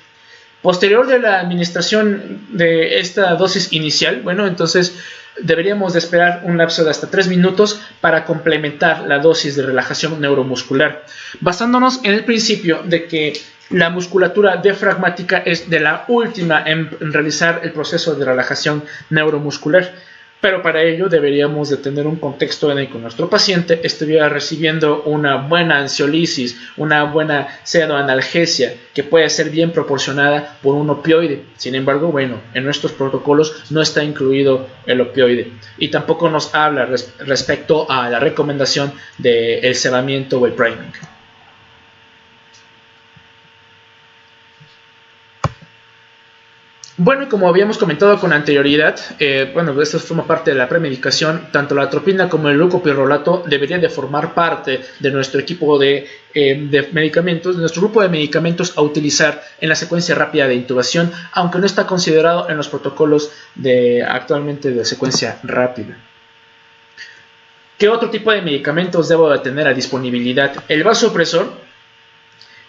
Posterior de la administración de esta dosis inicial, bueno, entonces deberíamos de esperar un lapso de hasta 3 minutos para complementar la dosis de relajación neuromuscular, basándonos en el principio de que la musculatura diafragmática es de la última en realizar el proceso de relajación neuromuscular. Pero para ello deberíamos de tener un contexto en el que nuestro paciente estuviera recibiendo una buena ansiolisis, una buena pseudoanalgesia que puede ser bien proporcionada por un opioide. Sin embargo, bueno, en nuestros protocolos no está incluido el opioide y tampoco nos habla respecto a la recomendación del sedamiento o el priming. Bueno, como habíamos comentado con anterioridad, bueno, esto forma parte de la premedicación. Tanto la atropina como el glucopirrolato deberían de formar parte de nuestro equipo de medicamentos, de nuestro grupo de medicamentos a utilizar en la secuencia rápida de intubación, aunque no está considerado en los protocolos actualmente de secuencia rápida. ¿Qué otro tipo de medicamentos debo de tener a disponibilidad? El vasopresor,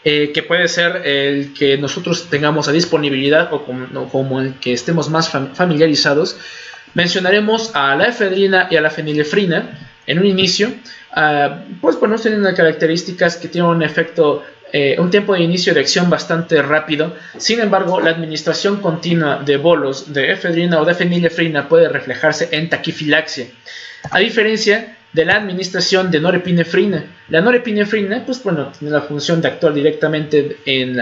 que puede ser el que nosotros tengamos a disponibilidad o como el que estemos más familiarizados. Mencionaremos a la efedrina y a la fenilefrina en un inicio. Pues bueno, tienen unas características que tienen un efecto, un tiempo de inicio de acción bastante rápido. Sin embargo, la administración continua de bolos de efedrina o de fenilefrina puede reflejarse en taquifilaxia, a diferencia de la administración de norepinefrina. La norepinefrina, pues bueno, tiene la función de actuar directamente en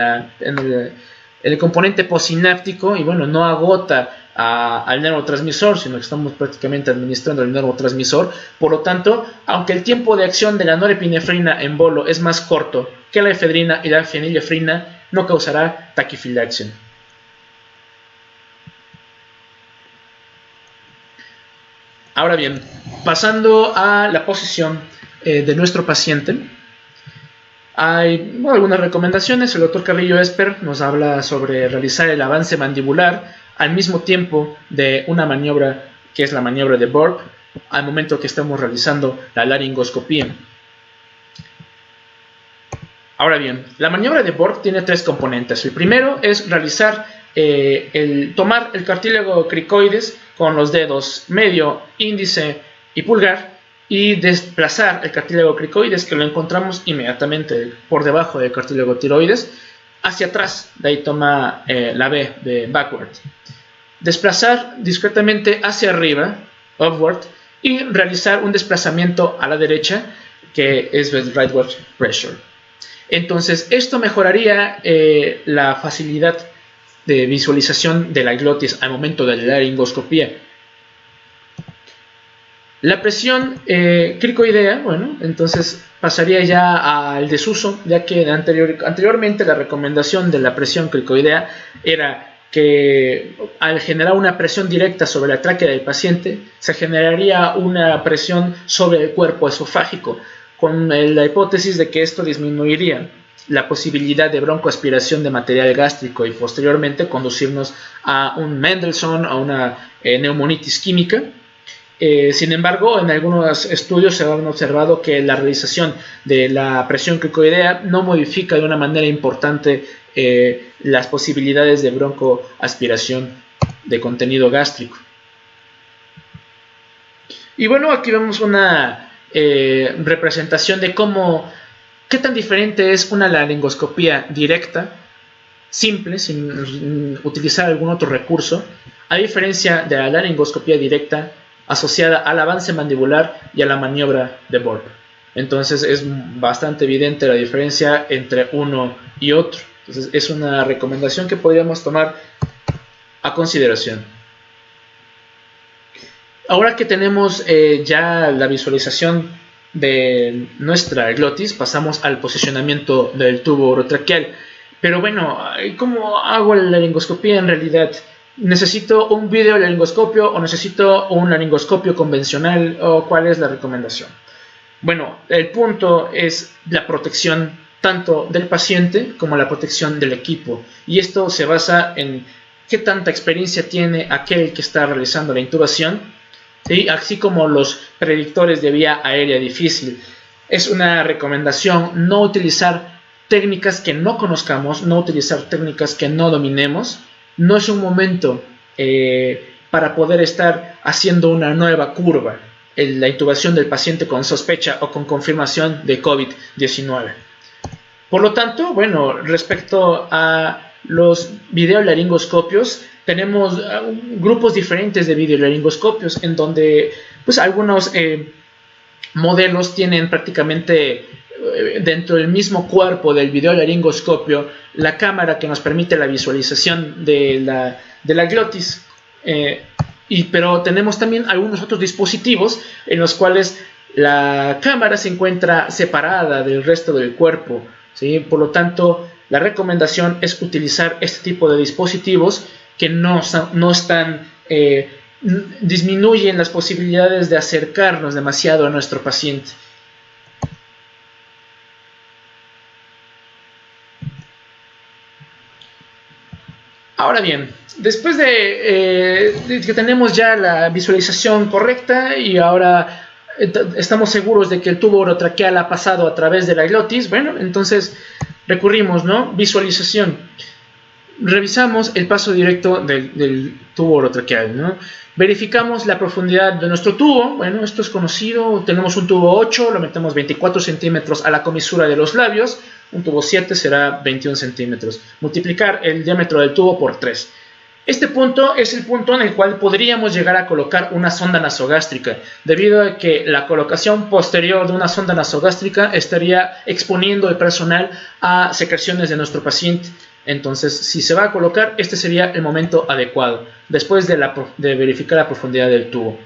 el componente posináptico y bueno, no agota al neurotransmisor, sino que estamos prácticamente administrando el neurotransmisor. Por lo tanto, aunque el tiempo de acción de la norepinefrina en bolo es más corto que la efedrina y la fenilefrina, no causará taquifilaxia. Ahora bien, pasando a la posición de nuestro paciente, hay algunas recomendaciones. El doctor Carrillo Esper nos habla sobre realizar el avance mandibular al mismo tiempo de una maniobra que es la maniobra de Borg, al momento que estamos realizando la laringoscopía. Ahora bien, la maniobra de Borg tiene 3 componentes. El primero es realizar tomar el cartílago cricoides con los dedos medio, índice y pulgar y desplazar el cartílago cricoides, que lo encontramos inmediatamente por debajo del cartílago tiroides, hacia atrás. De ahí toma la B de backward. Desplazar discretamente hacia arriba, upward, y realizar un desplazamiento a la derecha, que es el rightward pressure. Entonces, esto mejoraría la facilidad de visualización de la glotis al momento de la laringoscopía. La presión cricoidea, bueno, entonces pasaría ya al desuso, ya que anteriormente la recomendación de la presión cricoidea era que al generar una presión directa sobre la tráquea del paciente, se generaría una presión sobre el cuerpo esofágico, con la hipótesis de que esto disminuiría la posibilidad de broncoaspiración de material gástrico y posteriormente conducirnos a un Mendelssohn, a una neumonitis química. Sin embargo, en algunos estudios se han observado que la realización de la presión cricoidea no modifica de una manera importante las posibilidades de broncoaspiración de contenido gástrico. Y bueno, aquí vemos una representación de qué tan diferente es una laringoscopía directa, simple, sin utilizar algún otro recurso, a diferencia de la laringoscopía directa asociada al avance mandibular y a la maniobra de Borg. Entonces es bastante evidente la diferencia entre uno y otro. Entonces es una recomendación que podríamos tomar a consideración. Ahora que tenemos ya la visualización de nuestra glotis, pasamos al posicionamiento del tubo orotraqueal. Pero bueno, ¿cómo hago la laringoscopía en realidad? ¿Necesito un videolaringoscopio o necesito un laringoscopio convencional? ¿O cuál es la recomendación? Bueno, el punto es la protección tanto del paciente como la protección del equipo. Y esto se basa en qué tanta experiencia tiene aquel que está realizando la intubación, ¿sí? Así como los predictores de vía aérea difícil. Es una recomendación no utilizar técnicas que no conozcamos, no utilizar técnicas que no dominemos. No es un momento para poder estar haciendo una nueva curva en la intubación del paciente con sospecha o con confirmación de COVID-19. Por lo tanto, bueno, respecto a los videolaringoscopios, tenemos grupos diferentes de videolaringoscopios en donde pues algunos modelos tienen prácticamente dentro del mismo cuerpo del videolaringoscopio la cámara que nos permite la visualización de la glotis, pero tenemos también algunos otros dispositivos en los cuales la cámara se encuentra separada del resto del cuerpo, ¿sí? Por lo tanto, la recomendación es utilizar este tipo de dispositivos que no disminuyen las posibilidades de acercarnos demasiado a nuestro paciente. Ahora bien, después de que tenemos ya la visualización correcta y ahora estamos seguros de que el tubo orotraqueal ha pasado a través de la glotis, bueno, entonces recurrimos, ¿no? Visualización. Revisamos el paso directo del tubo orotraqueal, ¿no? Verificamos la profundidad de nuestro tubo. Bueno, esto es conocido. Tenemos un tubo 8, lo metemos 24 centímetros a la comisura de los labios. Un tubo 7 será 21 centímetros. Multiplicar el diámetro del tubo por 3. Este punto es el punto en el cual podríamos llegar a colocar una sonda nasogástrica, debido a que la colocación posterior de una sonda nasogástrica estaría exponiendo el personal a secreciones de nuestro paciente. Entonces, si se va a colocar, este sería el momento adecuado, después de verificar la profundidad del tubo.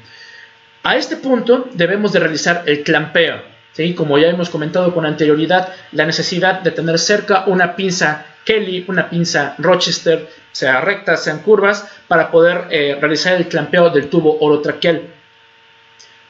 A este punto debemos de realizar el clampeo, ¿sí? Como ya hemos comentado con anterioridad, la necesidad de tener cerca una pinza Kelly, una pinza Rochester, sea rectas, sean curvas, para poder realizar el clampeo del tubo orotraqueal.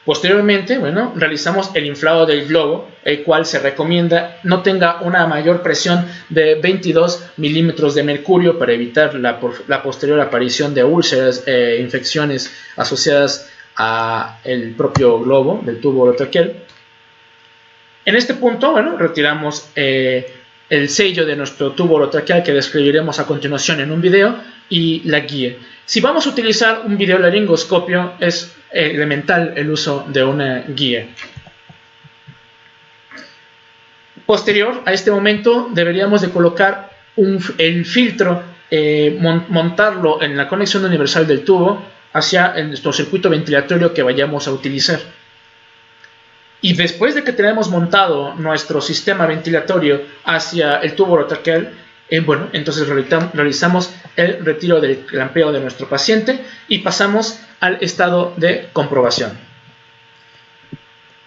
Posteriormente, bueno, realizamos el inflado del globo, el cual se recomienda no tenga una mayor presión de 22 milímetros de mercurio para evitar la posterior aparición de úlceras e infecciones asociadas al propio globo del tubo orotraqueal. En este punto, bueno, retiramos el sello de nuestro tubo orotraqueal que describiremos a continuación en un video y la guía. Si vamos a utilizar un videolaringoscopio, es elemental el uso de una guía. Posterior a este momento deberíamos de colocar el filtro, montarlo en la conexión universal del tubo hacia nuestro circuito ventilatorio que vayamos a utilizar. Y después de que tenemos montado nuestro sistema ventilatorio hacia el tubo orotraqueal, bueno, entonces realizamos el retiro del clampeo de nuestro paciente y pasamos al estado de comprobación.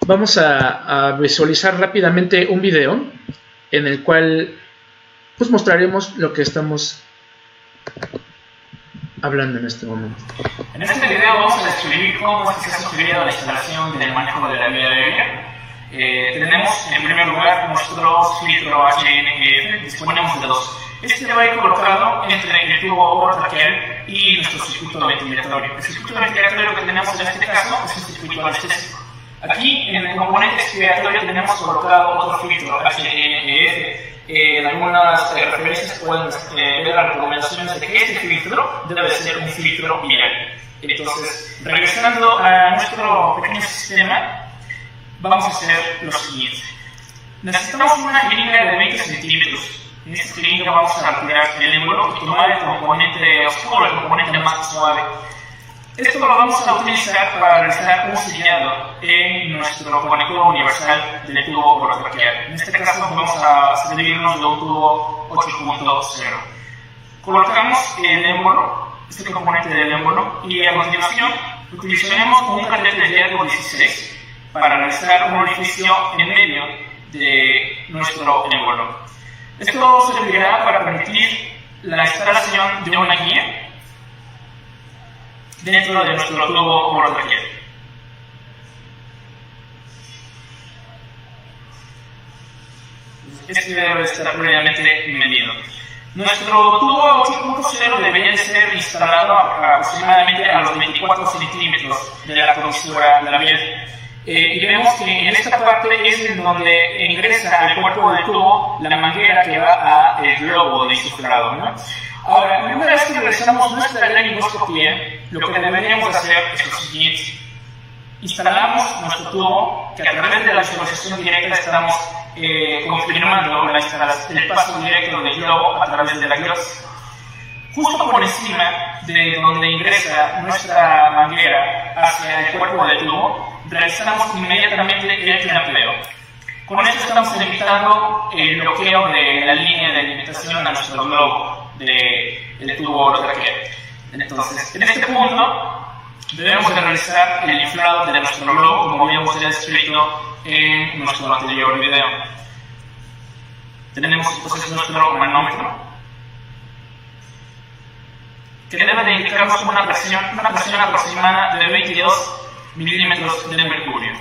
Vamos a visualizar rápidamente un video en el cual pues mostraremos lo que estamos hablando en este momento. En este video vamos a describir cómo es que se ha sufrido la instalación del manejo de la vía aérea. Tenemos en primer lugar nuestro filtro HNF, disponemos de dos. Este va a ir colocado entre el tubo orotraqueal y nuestro circuito ventilatorio. El circuito ventilatorio que tenemos en este caso es un circuito anestésico. Aquí en el componente expiratorio tenemos colocado otro filtro HNF. En algunas referencias pueden ver las recomendaciones de que este filtro debe ser un filtro viral. Entonces, regresando a nuestro pequeño sistema, vamos a hacer lo siguiente. Necesitamos una jeringa de 20 centímetros. En esta jeringa vamos a retirar el émbolo y tomar el componente oscuro, el componente más suave. Esto lo vamos a utilizar para realizar un sellado en nuestro conector universal del tubo orotraqueal. En este caso vamos a servirnos de un tubo 8.0. Colocamos el émbolo, este componente del émbolo, y a continuación utilizaremos un catéter de hierro 16 para realizar un orificio en medio de nuestro émbolo. Esto servirá para permitir la instalación de una guía dentro de nuestro tubo orotraqueal. Este debe estar previamente medido. Nuestro tubo 8.0 debería ser instalado aproximadamente a los 24 centímetros de la comisura labial. y vemos que en esta parte es en donde ingresa al cuerpo del tubo la manguera que va al globo de insuflado, ¿no? Ahora, una vez que realizamos nuestra laringoscopía, lo que deberíamos hacer es lo siguiente. Instalamos nuestro tubo, que a través de la visualización directa estamos confirmando el paso directo del globo a través de la glosa. Justo por encima de donde ingresa nuestra manguera hacia el cuerpo del tubo, realizamos inmediatamente el clampeo. Con esto estamos evitando el bloqueo de la línea de alimentación a nuestro globo del tubo orotraqueal. Entonces, en este punto debemos de realizar el inflado de nuestro globo, como habíamos ya descrito en nuestro anterior video. Tenemos entonces nuestro manómetro, que debe de indicarnos una presión aproximada de 22 milímetros de mercurio.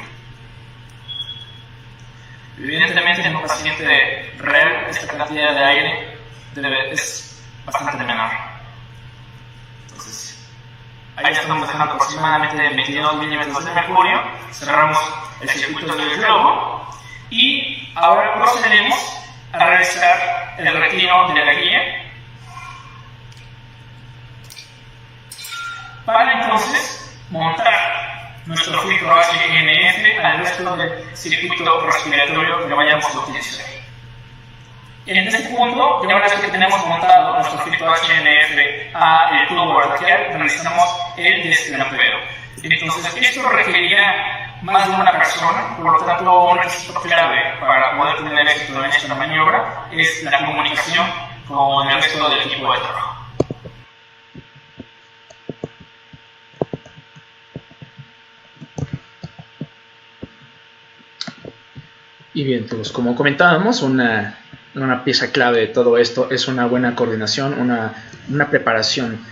Evidentemente, en un paciente real, esta cantidad de aire es bastante menor. Entonces, ahí estamos dejando aproximadamente 22 milímetros de mercurio. Cerramos el circuito del globo y ahora procedemos a realizar el retiro de la guía para entonces montar nuestro filtro HNF al resto del circuito respiratorio que vayamos a utilizar. En este punto, ya una vez que tenemos montado nuestro filtro HNF al tubo orotraqueal, realizamos el desclampeo. Entonces, esto requeriría más de una persona, por lo tanto, un requisito clave para poder tener éxito en esta maniobra es la comunicación con el resto del equipo de trabajo. Y bien, pues como comentábamos, una pieza clave de todo esto es una buena coordinación, una preparación,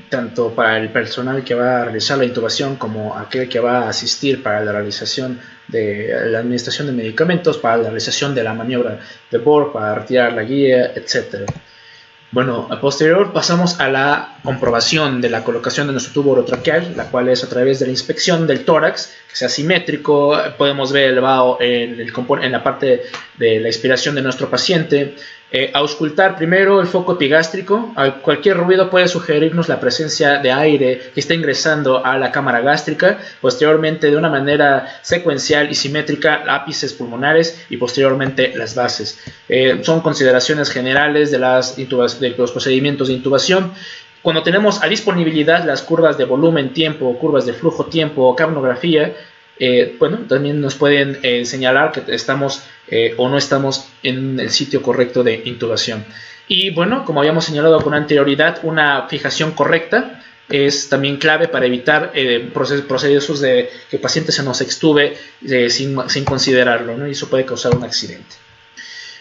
tanto para el personal que va a realizar la intubación como aquel que va a asistir para la realización de la administración de medicamentos, para la realización de la maniobra de bord, para retirar la guía, etc. Bueno, a posterior pasamos a la comprobación de la colocación de nuestro tubo orotraqueal, la cual es a través de la inspección del tórax, que sea simétrico. Podemos ver el vaho en la parte de la expiración de nuestro paciente. Auscultar primero el foco epigástrico. Cualquier ruido puede sugerirnos la presencia de aire que está ingresando a la cámara gástrica. Posteriormente, de una manera secuencial y simétrica, ápices pulmonares y posteriormente las bases. Son consideraciones generales de los procedimientos de intubación. Cuando tenemos a disponibilidad las curvas de volumen, tiempo, curvas de flujo, tiempo o capnografía, bueno, también nos pueden señalar que estamos o no estamos en el sitio correcto de intubación. Y bueno, como habíamos señalado con anterioridad, una fijación correcta es también clave para evitar procesos de que el paciente se nos extube sin considerarlo, ¿no? Y eso puede causar un accidente.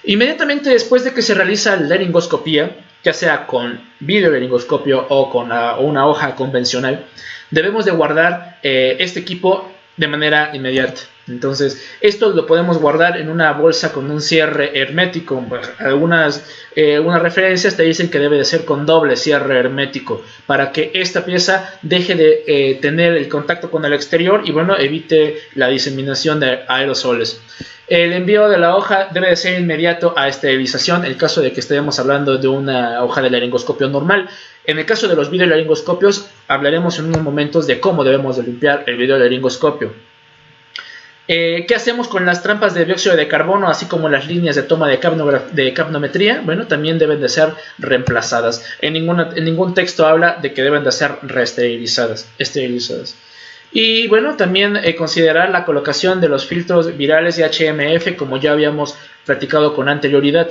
Inmediatamente después de que se realiza la laringoscopía, ya sea con videolaringoscopio o con una hoja convencional, debemos de guardar este equipo de manera inmediata. Entonces, esto lo podemos guardar en una bolsa con un cierre hermético. Algunas referencias te dicen que debe de ser con doble cierre hermético para que esta pieza deje de tener el contacto con el exterior y bueno, evite la diseminación de aerosoles. El envío de la hoja debe de ser inmediato a esterilización en el caso de que estemos hablando de una hoja de laringoscopio normal. En el caso de los videolaringoscopios hablaremos en unos momentos de cómo debemos de limpiar el videolaringoscopio. ¿Qué hacemos con las trampas de dióxido de carbono, así como las líneas de toma de capnometría? Bueno, también deben de ser reemplazadas. En ningún texto habla de que deben de ser reesterilizadas. Y bueno, también considerar la colocación de los filtros virales de HMF, como ya habíamos platicado con anterioridad.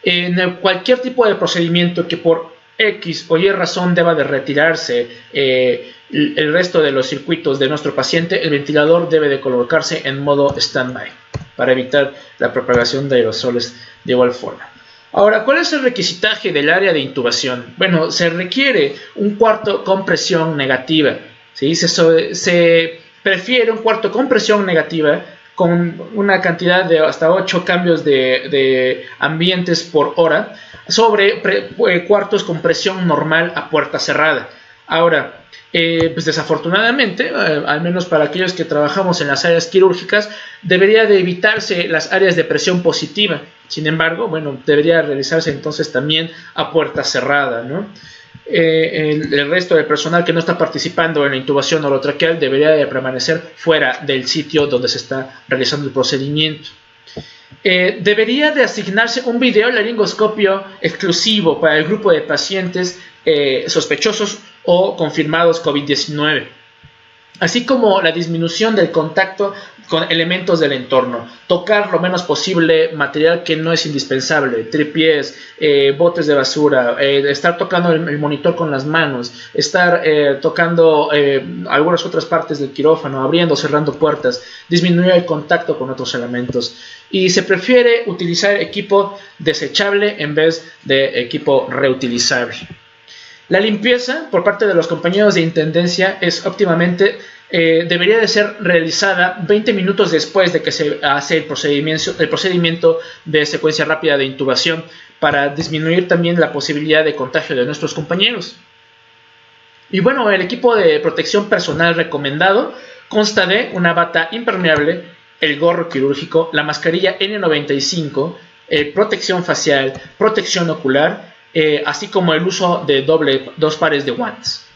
En cualquier tipo de procedimiento que por X o Y razón deba de retirarse el resto de los circuitos de nuestro paciente, el ventilador debe de colocarse en modo stand-by para evitar la propagación de aerosoles de igual forma. Ahora, ¿cuál es el requisitaje del área de intubación? Bueno, se requiere un cuarto con presión negativa, ¿sí? Se prefiere un cuarto con presión negativa con una cantidad de hasta 8 cambios de ambientes por hora sobre cuartos con presión normal a puerta cerrada. Ahora, Pues desafortunadamente, al menos para aquellos que trabajamos en las áreas quirúrgicas, debería de evitarse las áreas de presión positiva. Sin embargo, bueno, debería realizarse entonces también a puerta cerrada, ¿no? El resto del personal que no está participando en la intubación orotraqueal debería de permanecer fuera del sitio donde se está realizando el procedimiento. Debería de asignarse un videolaringoscopio exclusivo para el grupo de pacientes sospechosos o confirmados COVID-19, así como la disminución del contacto con elementos del entorno, tocar lo menos posible material que no es indispensable, tripiés, botes de basura, estar tocando el monitor con las manos, estar tocando algunas otras partes del quirófano, abriendo, cerrando puertas, disminuir el contacto con otros elementos. Y se prefiere utilizar equipo desechable en vez de equipo reutilizable. La limpieza por parte de los compañeros de intendencia es óptimamente debería de ser realizada 20 minutos después de que se hace el procedimiento de secuencia rápida de intubación, para disminuir también la posibilidad de contagio de nuestros compañeros. Y bueno, el equipo de protección personal recomendado consta de una bata impermeable, el gorro quirúrgico, la mascarilla N95, protección facial, protección ocular, así como el uso de dos pares de guantes.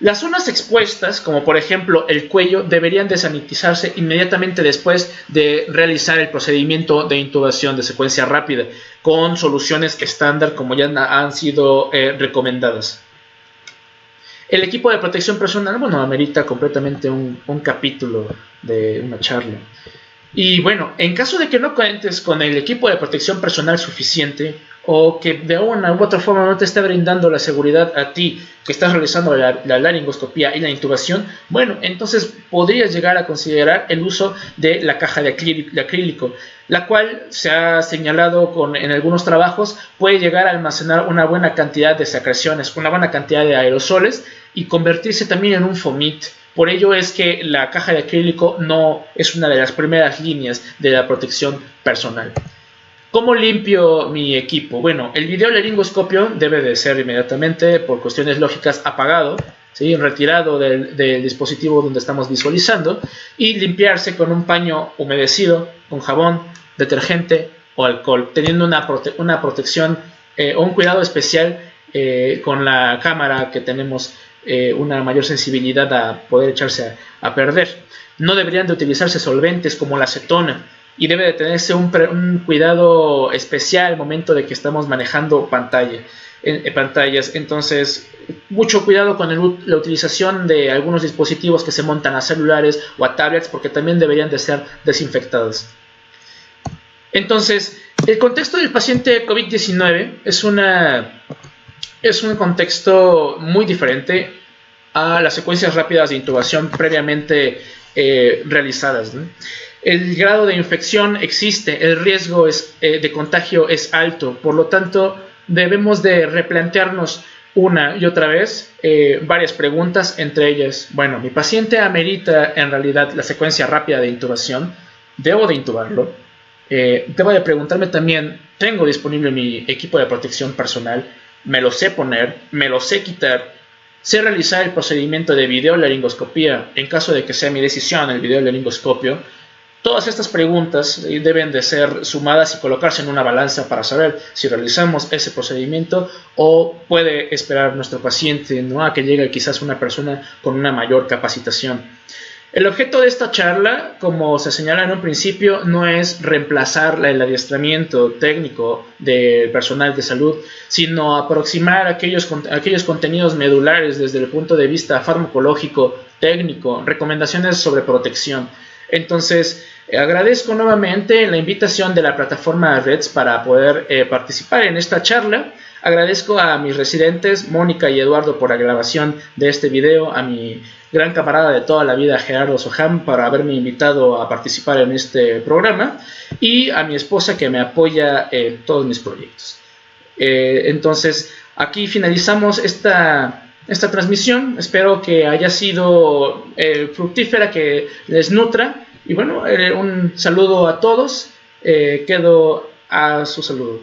Las zonas expuestas, como por ejemplo el cuello, deberían desanitizarse inmediatamente después de realizar el procedimiento de intubación de secuencia rápida, con soluciones estándar como ya han sido recomendadas. El equipo de protección personal, bueno, amerita completamente un capítulo de una charla. Y bueno, en caso de que no cuentes con el equipo de protección personal suficiente, o que de una u otra forma no te esté brindando la seguridad a ti que estás realizando la laringoscopía y la intubación, bueno, entonces podrías llegar a considerar el uso de la caja de acrílico, la cual se ha señalado en algunos trabajos puede llegar a almacenar una buena cantidad de secreciones, una buena cantidad de aerosoles y convertirse también en un FOMIT. Por ello es que la caja de acrílico no es una de las primeras líneas de la protección personal. ¿Cómo limpio mi equipo? Bueno, el videolaringoscopio debe de ser inmediatamente, por cuestiones lógicas, apagado, ¿sí? Retirado del dispositivo donde estamos visualizando, y limpiarse con un paño humedecido, con jabón, detergente o alcohol, teniendo una protección o un cuidado especial con la cámara, que tenemos una mayor sensibilidad a poder echarse a perder. No deberían de utilizarse solventes como la acetona, y debe de tenerse un cuidado especial al momento de que estamos manejando pantallas. Entonces, mucho cuidado con la utilización de algunos dispositivos que se montan a celulares o a tablets, porque también deberían de ser desinfectados. Entonces, el contexto del paciente COVID-19 es un contexto muy diferente a las secuencias rápidas de intubación previamente realizadas, ¿no? El grado de infección existe, el riesgo de contagio es alto, por lo tanto debemos de replantearnos una y otra vez varias preguntas, entre ellas, bueno, mi paciente amerita en realidad la secuencia rápida de intubación, debo de intubarlo, debo de preguntarme también, tengo disponible mi equipo de protección personal, me lo sé poner, me lo sé quitar, sé realizar el procedimiento de videolaringoscopía en caso de que sea mi decisión el videolaringoscopio. Todas estas preguntas deben de ser sumadas y colocarse en una balanza para saber si realizamos ese procedimiento o puede esperar nuestro paciente, ¿no?, a que llegue quizás una persona con una mayor capacitación. El objeto de esta charla, como se señala en un principio, no es reemplazar el adiestramiento técnico del personal de salud, sino aproximar aquellos contenidos medulares desde el punto de vista farmacológico, técnico, recomendaciones sobre protección. Entonces, agradezco nuevamente la invitación de la plataforma REDS para poder participar en esta charla. Agradezco a mis residentes, Mónica y Eduardo, por la grabación de este video, a mi gran camarada de toda la vida, Gerardo Soham, por haberme invitado a participar en este programa, y a mi esposa, que me apoya en todos mis proyectos. Entonces, aquí finalizamos esta transmisión. Espero que haya sido fructífera, que les nutra. Y bueno, un saludo a todos. Quedo a su saludo.